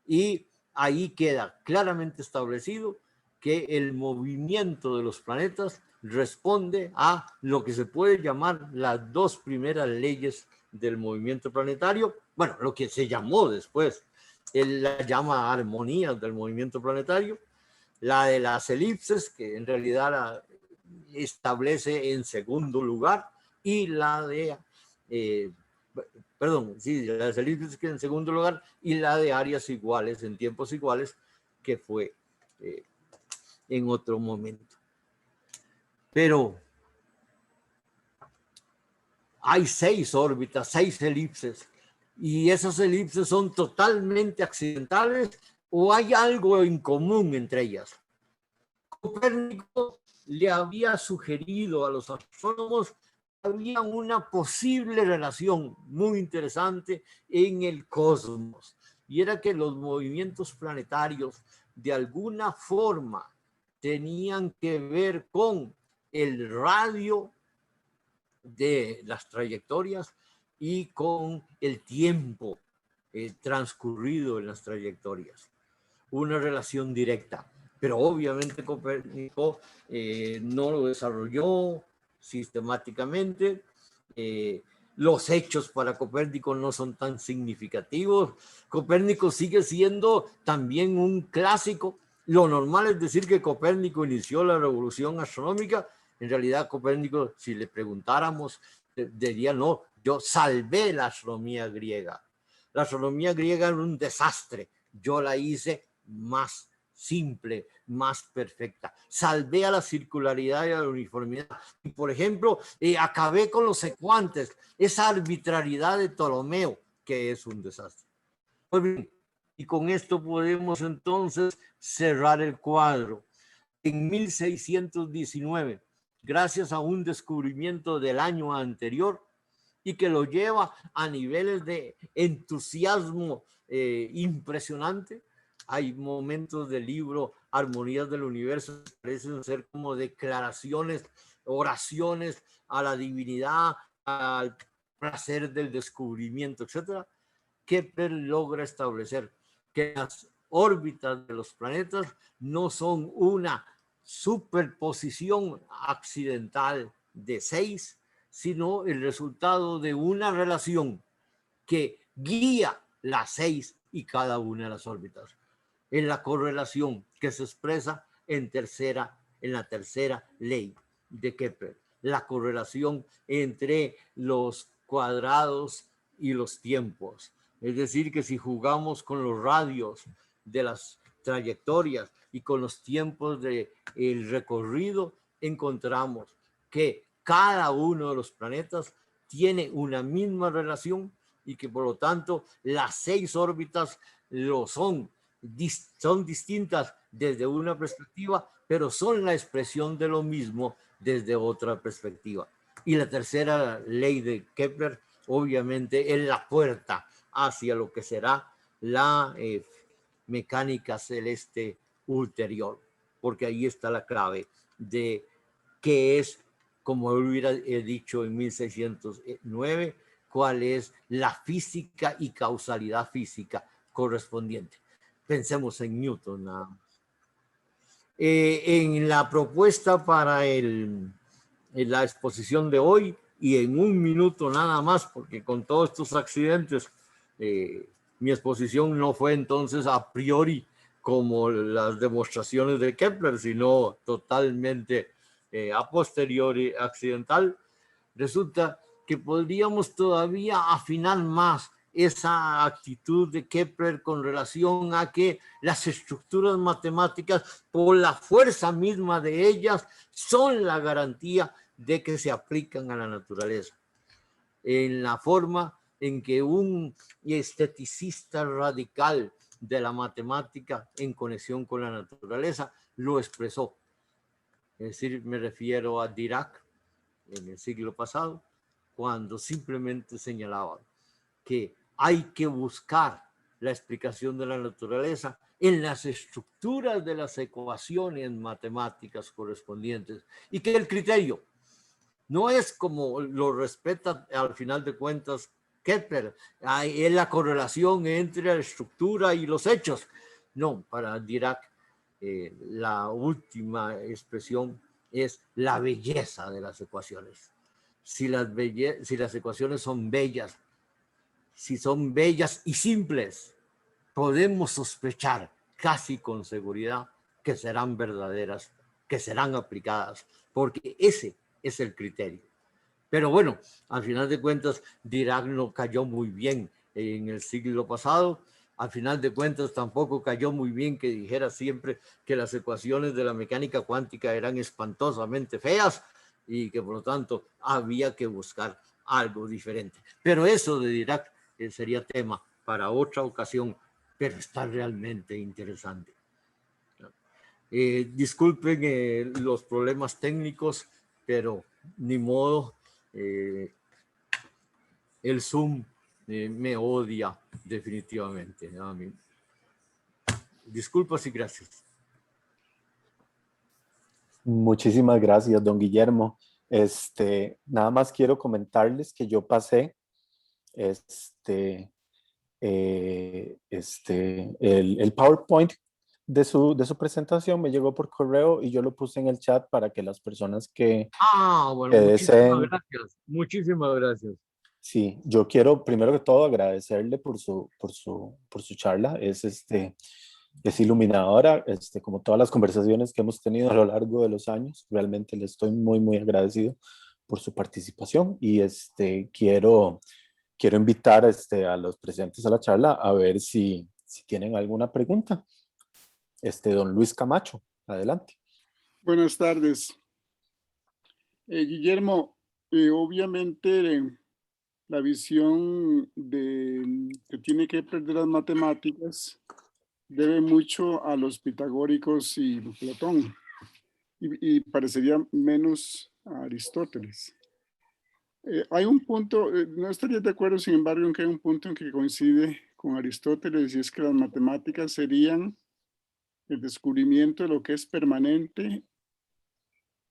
Y ahí queda claramente establecido que el movimiento de los planetas responde a lo que se puede llamar las 2 primeras leyes del movimiento planetario, bueno, lo que se llamó después. Él la llama armonías del movimiento planetario, la de las elipses, que en realidad la establece en segundo lugar, y la de, las elipses que en segundo lugar, y la de áreas iguales en tiempos iguales, que fue en otro momento. Pero hay 6 órbitas, 6 elipses, y esas elipses son totalmente accidentales o hay algo en común entre ellas. Copérnico le había sugerido a los astrónomos que había una posible relación muy interesante en el cosmos, y era que los movimientos planetarios de alguna forma tenían que ver con el radio de las trayectorias y con el tiempo transcurrido en las trayectorias. Una relación directa, pero obviamente Copérnico no lo desarrolló sistemáticamente. Los hechos para Copérnico no son tan significativos. Copérnico sigue siendo también un clásico. Lo normal es decir que Copérnico inició la revolución astronómica. En realidad, Copérnico, si le preguntáramos, diría, no, yo salvé la astronomía griega. La astronomía griega era un desastre. Yo la hice más simple, más perfecta. Salvé a la circularidad y a la uniformidad. Y, por ejemplo, acabé con los secuantes, esa arbitrariedad de Ptolomeo, que es un desastre. Muy bien, y con esto podemos entonces cerrar el cuadro. En 1619, gracias a un descubrimiento del año anterior y que lo lleva a niveles de entusiasmo impresionante, hay momentos del libro Armonías del Universo que parecen ser como declaraciones, oraciones a la divinidad, al placer del descubrimiento, etcétera. Kepler logra establecer que las órbitas de los planetas no son una superposición accidental de 6, sino el resultado de una relación que guía las 6 y cada una de las órbitas. es la correlación que se expresa en la tercera ley de Kepler, la correlación entre los cuadrados y los tiempos. Es decir, que si jugamos con los radios de las trayectorias y con los tiempos del recorrido, encontramos que cada uno de los planetas tiene una misma relación y que por lo tanto las 6 órbitas son distintas desde una perspectiva, pero son la expresión de lo mismo desde otra perspectiva. Y la tercera ley de Kepler obviamente es la puerta hacia lo que será la mecánica celeste ulterior, porque ahí está la clave de qué es, como hubiera dicho en 1609, cuál es la física y causalidad física correspondiente. Pensemos en Newton nada más. En la propuesta para en la exposición de hoy, y en un minuto nada más, porque con todos estos accidentes, mi exposición no fue entonces a priori como las demostraciones de Kepler, sino totalmente a posteriori accidental. Resulta que podríamos todavía afinar más esa actitud de Kepler con relación a que las estructuras matemáticas, por la fuerza misma de ellas, son la garantía de que se aplican a la naturaleza. En la forma en que un esteticista radical de la matemática en conexión con la naturaleza lo expresó. Es decir, me refiero a Dirac en el siglo pasado, cuando simplemente señalaba que hay que buscar la explicación de la naturaleza en las estructuras de las ecuaciones matemáticas correspondientes y que el criterio no es como lo respeta al final de cuentas Kepler, es la correlación entre la estructura y los hechos. No, para Dirac la última expresión es la belleza de las ecuaciones. Si las ecuaciones son bellas, si son bellas y simples, podemos sospechar casi con seguridad que serán verdaderas, que serán aplicadas, porque ese es el criterio. Pero bueno, al final de cuentas, Dirac no cayó muy bien en el siglo pasado. Al final de cuentas, tampoco cayó muy bien que dijera siempre que las ecuaciones de la mecánica cuántica eran espantosamente feas y que por lo tanto había que buscar algo diferente. Pero eso de Dirac sería tema para otra ocasión, pero está realmente interesante. Disculpen los problemas técnicos, pero ni modo, el Zoom me odia definitivamente. A mí. Disculpas y gracias. Muchísimas gracias, don Guillermo. Nada más quiero comentarles que yo pasé el PowerPoint de su presentación, me llegó por correo y yo lo puse en el chat para que las personas que Bueno, deseen. gracias. Muchísimas gracias. Sí, yo quiero primero que todo agradecerle por su charla. Es iluminadora, como todas las conversaciones que hemos tenido a lo largo de los años. Realmente le estoy muy, muy agradecido por su participación y quiero invitar a los presentes a la charla a ver si tienen alguna pregunta. Don Luis Camacho, adelante. Buenas tardes. Guillermo, obviamente la visión que tiene que perder las matemáticas debe mucho a los pitagóricos y Platón y parecería menos a Aristóteles. Hay un punto, no estaría de acuerdo, sin embargo, en que hay un punto en que coincide con Aristóteles y es que las matemáticas serían el descubrimiento de lo que es permanente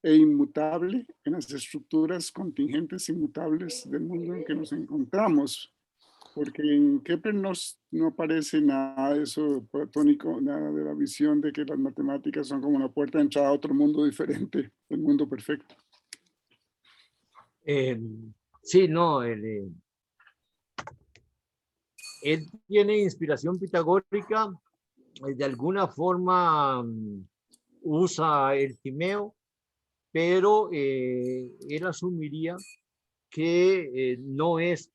e inmutable en las estructuras contingentes inmutables del mundo en que nos encontramos. Porque en Kepler no aparece nada de eso platónico, nada de la visión de que las matemáticas son como una puerta de entrada a otro mundo diferente, el mundo perfecto. Sí, no, él tiene inspiración pitagórica de alguna forma usa el timeo, pero él asumiría que no es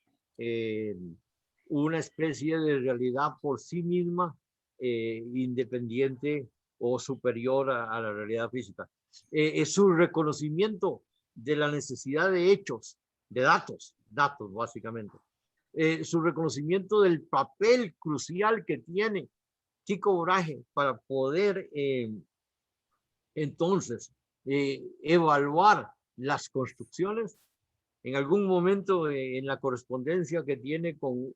una especie de realidad por sí misma, independiente o superior a la realidad física. Es su reconocimiento de la necesidad de hechos, de datos básicamente. Su reconocimiento del papel crucial que tiene Tycho Brahe para poder entonces evaluar las construcciones. En algún momento en la correspondencia que tiene con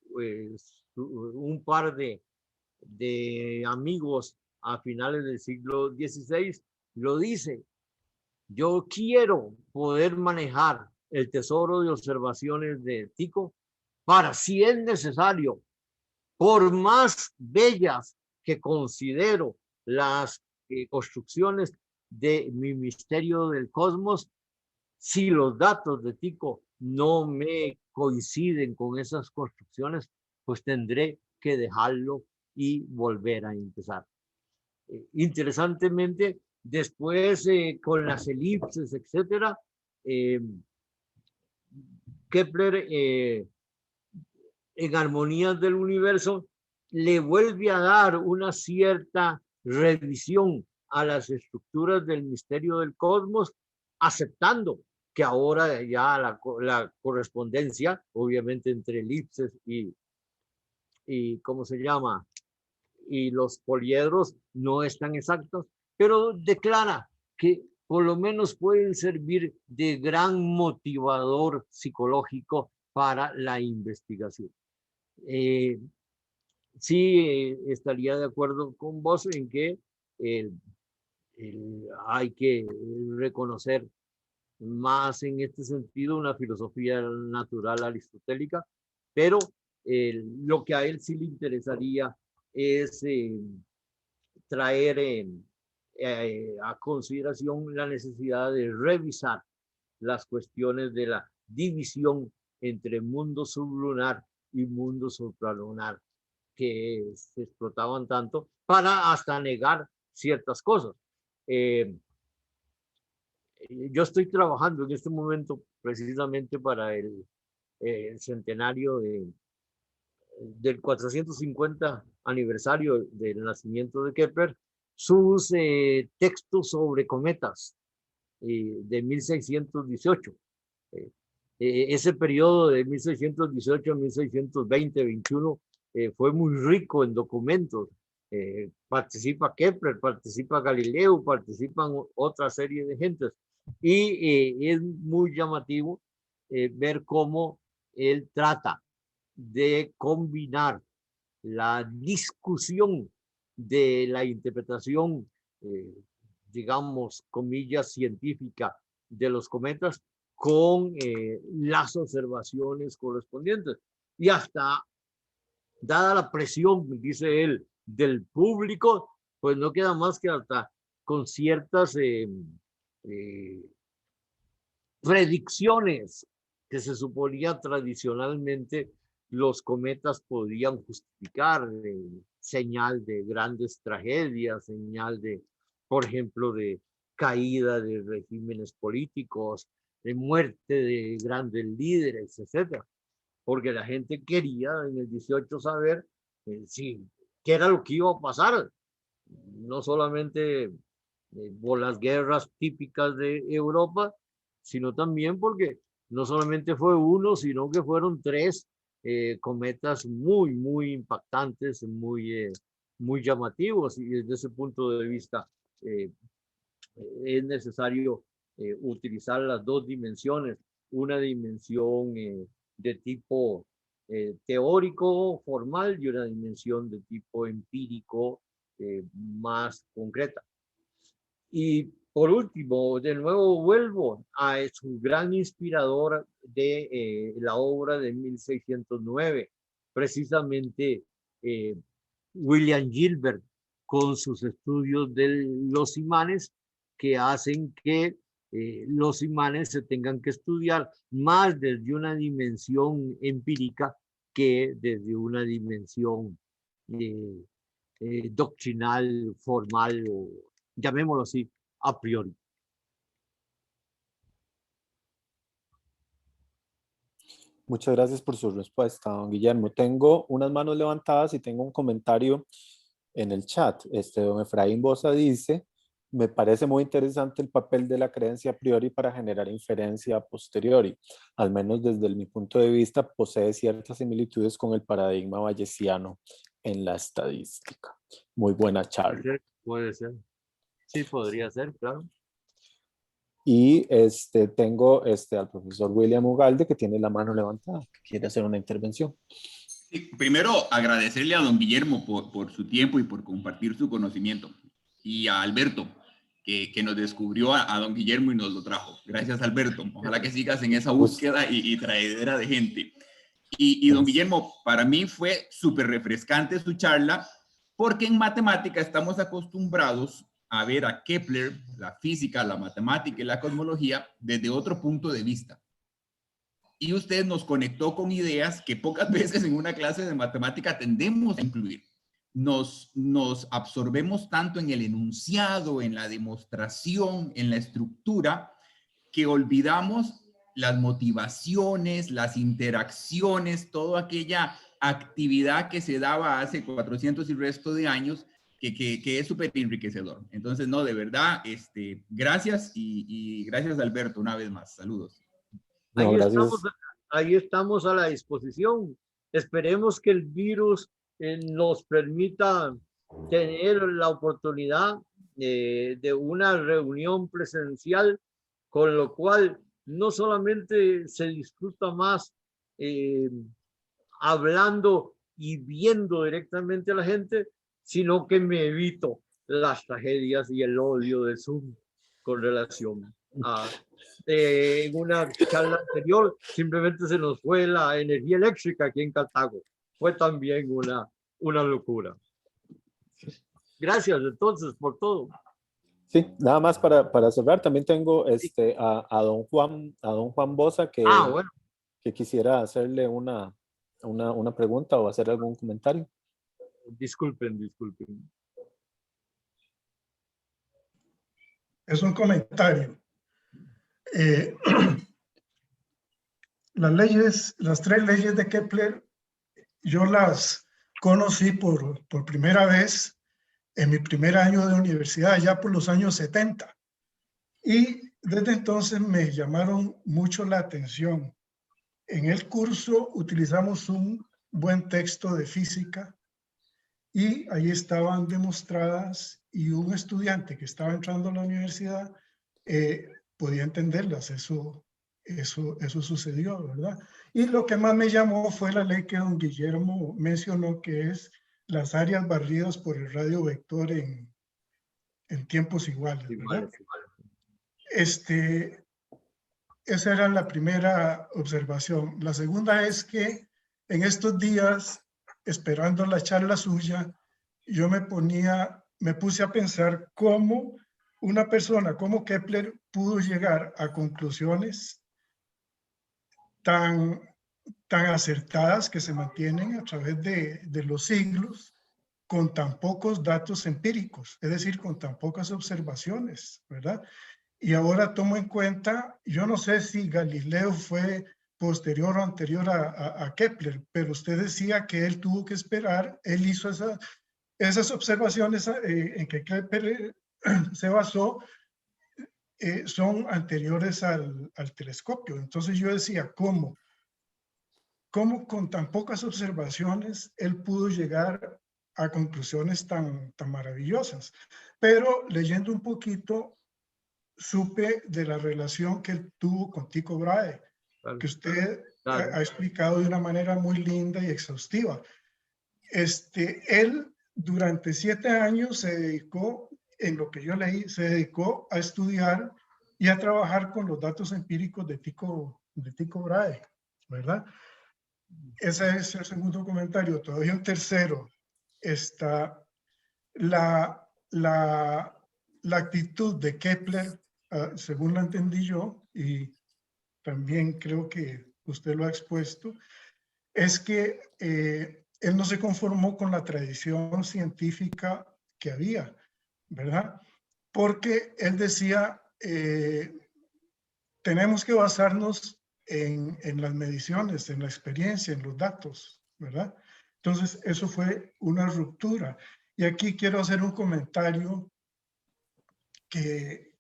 un par de amigos a finales del siglo XVI, lo dice: yo quiero poder manejar el tesoro de observaciones de Tycho para, si es necesario, por más bellas que considero las construcciones de mi misterio del cosmos, si los datos de Tycho no me coinciden con esas construcciones, pues tendré que dejarlo y volver a empezar. Interesantemente, después con las elipses, etcétera, Kepler en Armonías del Universo le vuelve a dar una cierta revisión a las estructuras del misterio del cosmos, aceptando que ahora ya la correspondencia, obviamente entre elipses y ¿cómo se llama? Y los poliedros no están exactos, pero declara que por lo menos pueden servir de gran motivador psicológico para la investigación. Sí, estaría de acuerdo con vos en que hay que reconocer más en este sentido una filosofía natural aristotélica, pero lo que a él sí le interesaría es traer a consideración la necesidad de revisar las cuestiones de la división entre mundo sublunar y mundo supralunar, que se explotaban tanto para hasta negar ciertas cosas. Yo estoy trabajando en este momento precisamente para el centenario del 450 aniversario del nacimiento de Kepler, sus textos sobre cometas de 1618. Ese periodo de 1618 a 1620-21 fue muy rico en documentos. Participa Kepler, participa Galileo, participan otra serie de gentes. Y es muy llamativo ver cómo él trata de combinar la discusión de la interpretación, digamos, comillas, científica de los cometas con las observaciones correspondientes. Y hasta, dada la presión, dice él, del público, pues no queda más que hasta con ciertas predicciones que se suponía tradicionalmente los cometas podían justificar, señal de grandes tragedias, señal de, por ejemplo, de caída de regímenes políticos, de muerte de grandes líderes, etcétera, porque la gente quería en el 18 saber sí, qué era lo que iba a pasar, no solamente por las guerras típicas de Europa, sino también porque no solamente fue uno, sino que fueron tres cometas muy impactantes, muy llamativos, y desde ese punto de vista es necesario utilizar las dos dimensiones, una dimensión de tipo teórico, formal, y una dimensión de tipo empírico, más concreta. Y por último, de nuevo vuelvo a su gran inspirador de la obra de 1609, precisamente William Gilbert, con sus estudios de los imanes, que hacen que los imanes se tengan que estudiar más desde una dimensión empírica que desde una dimensión doctrinal, formal, o llamémoslo así, a priori. Muchas gracias por su respuesta, don Guillermo. Tengo unas manos levantadas y tengo un comentario en el chat. Don Efraín Bosa dice: me parece muy interesante el papel de la creencia a priori para generar inferencia a posteriori. Al menos desde mi punto de vista, posee ciertas similitudes con el paradigma bayesiano en la estadística. Muy buena charla. Puede ser. Sí, podría ser, claro. Y tengo al profesor William Ugalde, que tiene la mano levantada, que quiere hacer una intervención. Sí, primero, agradecerle a don Guillermo por su tiempo y por compartir su conocimiento. Y a Alberto, que nos descubrió a don Guillermo y nos lo trajo. Gracias, Alberto. Ojalá que sigas en esa búsqueda y traedera de gente. Y don Guillermo, para mí fue súper refrescante su charla, porque en matemática estamos acostumbrados a ver a Kepler, la física, la matemática y la cosmología desde otro punto de vista. Y usted nos conectó con ideas que pocas veces en una clase de matemática tendemos a incluir. Nos absorbemos tanto en el enunciado, en la demostración, en la estructura, que olvidamos las motivaciones, las interacciones, toda aquella actividad que se daba hace 400 y resto de años, que es súper enriquecedor. Entonces, no, de verdad, gracias y gracias, Alberto, una vez más. Saludos. No, gracias. Ahí estamos a la disposición. Esperemos que el virus nos permita tener la oportunidad de una reunión presencial, con lo cual no solamente se disfruta más hablando y viendo directamente a la gente, sino que me evito las tragedias y el odio de Zoom con relación a... en una charla anterior simplemente se nos fue la energía eléctrica aquí en Cartago. Fue también una locura. Gracias entonces por todo. Sí, nada más para cerrar, también tengo a don Juan Bosa, que, bueno, que quisiera hacerle una pregunta o hacer algún comentario. disculpen. Es un comentario. Las tres leyes de Kepler, yo las conocí por primera vez en mi primer año de universidad, ya por los años 70. Y desde entonces me llamaron mucho la atención. En el curso utilizamos un buen texto de física y ahí estaban demostradas, y un estudiante que estaba entrando a la universidad podía entenderlas. Eso sucedió, ¿verdad? Y lo que más me llamó fue la ley que don Guillermo mencionó, que es las áreas barridas por el radio vector en tiempos iguales, ¿verdad? Esa era la primera observación. La segunda es que en estos días, esperando la charla suya, yo me puse a pensar cómo una persona como Kepler pudo llegar a conclusiones tan acertadas, que se mantienen a través de los siglos, con tan pocos datos empíricos, es decir, con tan pocas observaciones, ¿verdad? Y ahora tomo en cuenta, yo no sé si Galileo fue posterior o anterior a Kepler, pero usted decía que él tuvo que esperar, él hizo esas observaciones en que Kepler se basó, son anteriores al telescopio. Entonces yo decía, ¿cómo con tan pocas observaciones él pudo llegar a conclusiones tan maravillosas? Pero leyendo un poquito, supe de la relación que él tuvo con Tycho Brahe, que usted ha explicado de una manera muy linda y exhaustiva. Él durante 7 años se dedicó, en lo que yo leí, se dedicó a estudiar y a trabajar con los datos empíricos de Tycho Brahe, ¿verdad? Ese es el segundo comentario. Todavía un tercero. Está la actitud de Kepler, según la entendí yo, y también creo que usted lo ha expuesto, es que él no se conformó con la tradición científica que había, ¿verdad? Porque él decía, tenemos que basarnos en las mediciones, en la experiencia, en los datos, ¿verdad? Entonces, eso fue una ruptura. Y aquí quiero hacer un comentario que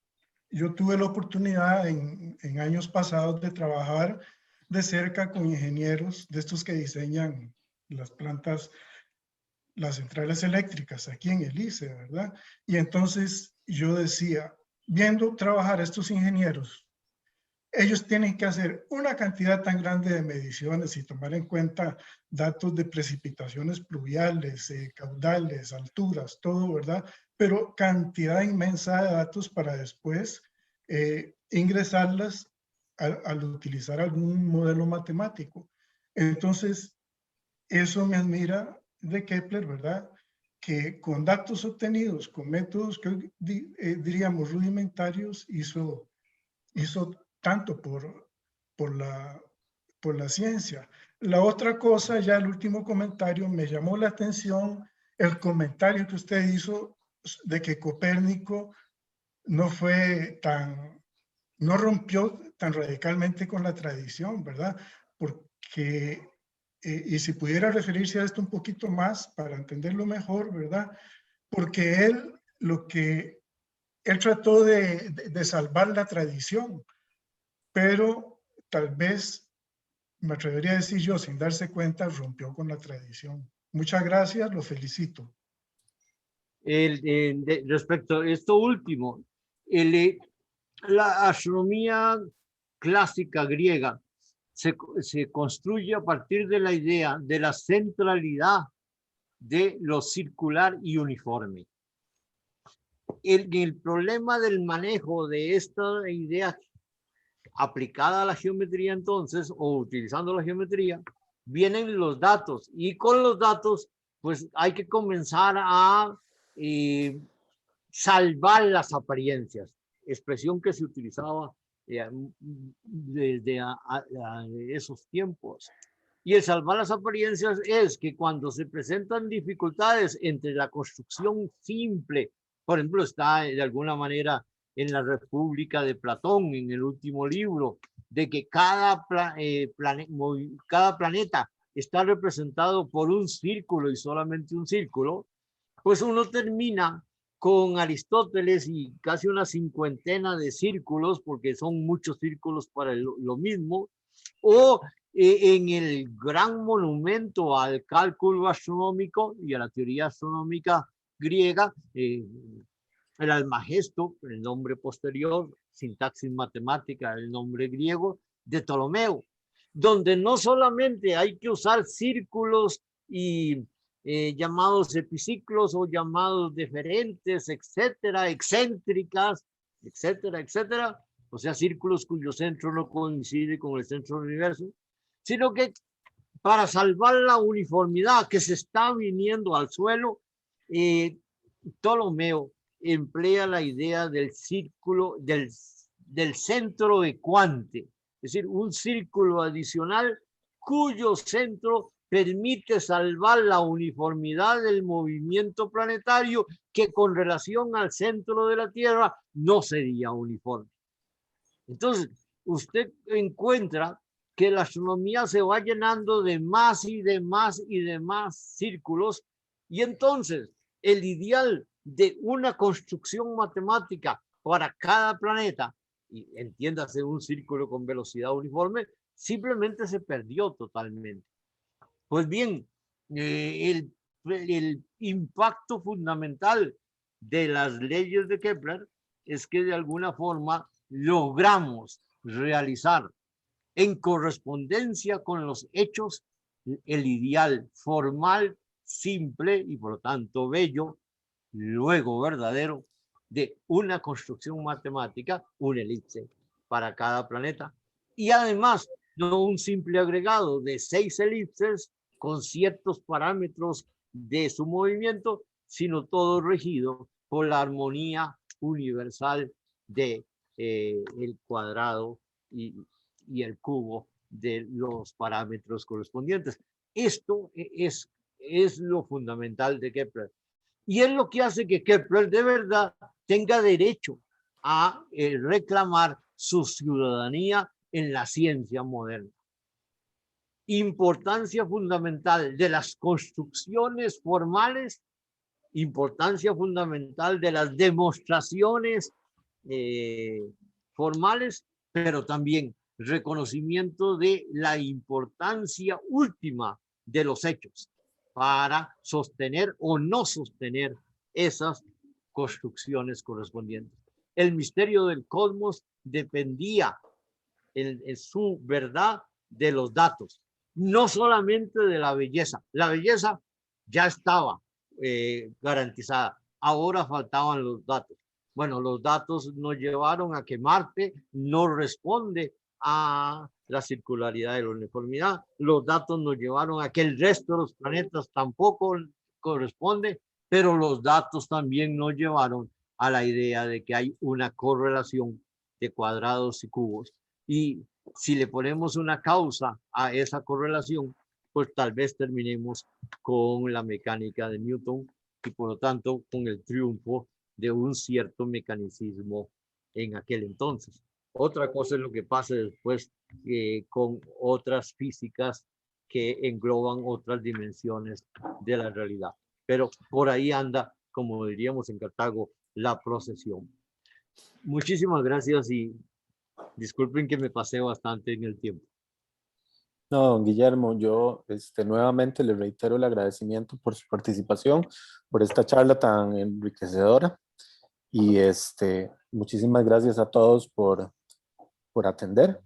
yo tuve la oportunidad en años pasados de trabajar de cerca con ingenieros de estos que diseñan las plantas, las centrales eléctricas aquí en el ICE, ¿verdad? Y entonces yo decía, viendo trabajar a estos ingenieros, ellos tienen que hacer una cantidad tan grande de mediciones y tomar en cuenta datos de precipitaciones pluviales, caudales, alturas, todo, ¿verdad? Pero cantidad inmensa de datos para después ingresarlas al utilizar algún modelo matemático. Entonces, eso me admira de Kepler, ¿verdad? Que con datos obtenidos, con métodos que hoy diríamos rudimentarios, hizo tanto por la ciencia. La otra cosa, ya el último comentario, me llamó la atención el comentario que usted hizo de que Copérnico no rompió tan radicalmente con la tradición, ¿verdad? Porque, y si pudiera referirse a esto un poquito más para entenderlo mejor, ¿verdad? Porque él trató de salvar la tradición, pero tal vez, me atrevería a decir yo, sin darse cuenta, rompió con la tradición. Muchas gracias, lo felicito. Respecto a esto último, la astronomía clásica griega se construye a partir de la idea de la centralidad de lo circular y uniforme. El problema del manejo de esta idea aplicada a la geometría entonces, o utilizando la geometría, vienen los datos, y con los datos pues hay que comenzar a salvar las apariencias, expresión que se utilizaba desde esos tiempos. Y el salvar las apariencias es que cuando se presentan dificultades entre la construcción simple, por ejemplo, está de alguna manera en la República de Platón, en el último libro, de que cada planeta está representado por un círculo y solamente un círculo, pues uno termina con Aristóteles y casi una cincuentena de círculos, porque son muchos círculos para lo mismo, o en el gran monumento al cálculo astronómico y a la teoría astronómica griega, el Almagesto, el nombre posterior, sintaxis matemática, el nombre griego, de Ptolomeo, donde no solamente hay que usar círculos y llamados epiciclos o llamados deferentes, etcétera, excéntricas, etcétera, etcétera, o sea, círculos cuyo centro no coincide con el centro del universo, sino que para salvar la uniformidad que se está viniendo al suelo, Ptolomeo emplea la idea del círculo, del centro ecuante, es decir, un círculo adicional cuyo centro permite salvar la uniformidad del movimiento planetario que con relación al centro de la Tierra no sería uniforme. Entonces, usted encuentra que la astronomía se va llenando de más y de más y de más círculos, y entonces el ideal de una construcción matemática para cada planeta, y entiéndase un círculo con velocidad uniforme, simplemente se perdió totalmente. Pues bien, el impacto fundamental de las leyes de Kepler es que de alguna forma logramos realizar en correspondencia con los hechos el ideal formal, simple y por lo tanto bello, luego verdadero, de una construcción matemática, una elipse para cada planeta. Y además, no un simple agregado de 6 elipses con ciertos parámetros de su movimiento, sino todo regido por la armonía universal de el cuadrado y el cubo de los parámetros correspondientes. Esto es es lo fundamental de Kepler. Y es lo que hace que Kepler de verdad tenga derecho a reclamar su ciudadanía en la ciencia moderna. Importancia fundamental de las construcciones formales, importancia fundamental de las demostraciones formales, pero también reconocimiento de la importancia última de los hechos para sostener o no sostener esas construcciones correspondientes. El misterio del cosmos dependía en su verdad de los datos, no solamente de la belleza. La belleza ya estaba garantizada, ahora faltaban los datos. Bueno, los datos nos llevaron a que Marte no responde a la circularidad de la uniformidad. Los datos nos llevaron a que el resto de los planetas tampoco corresponde, pero los datos también nos llevaron a la idea de que hay una correlación de cuadrados y cubos. Y si le ponemos una causa a esa correlación, pues tal vez terminemos con la mecánica de Newton y por lo tanto con el triunfo de un cierto mecanicismo en aquel entonces. Otra cosa es lo que pasa después con otras físicas que engloban otras dimensiones de la realidad. Pero por ahí anda, como diríamos en Cartago, la procesión. Muchísimas gracias y disculpen que me pasé bastante en el tiempo. No, don Guillermo, yo nuevamente le reitero el agradecimiento por su participación, por esta charla tan enriquecedora y muchísimas gracias a todos por atender.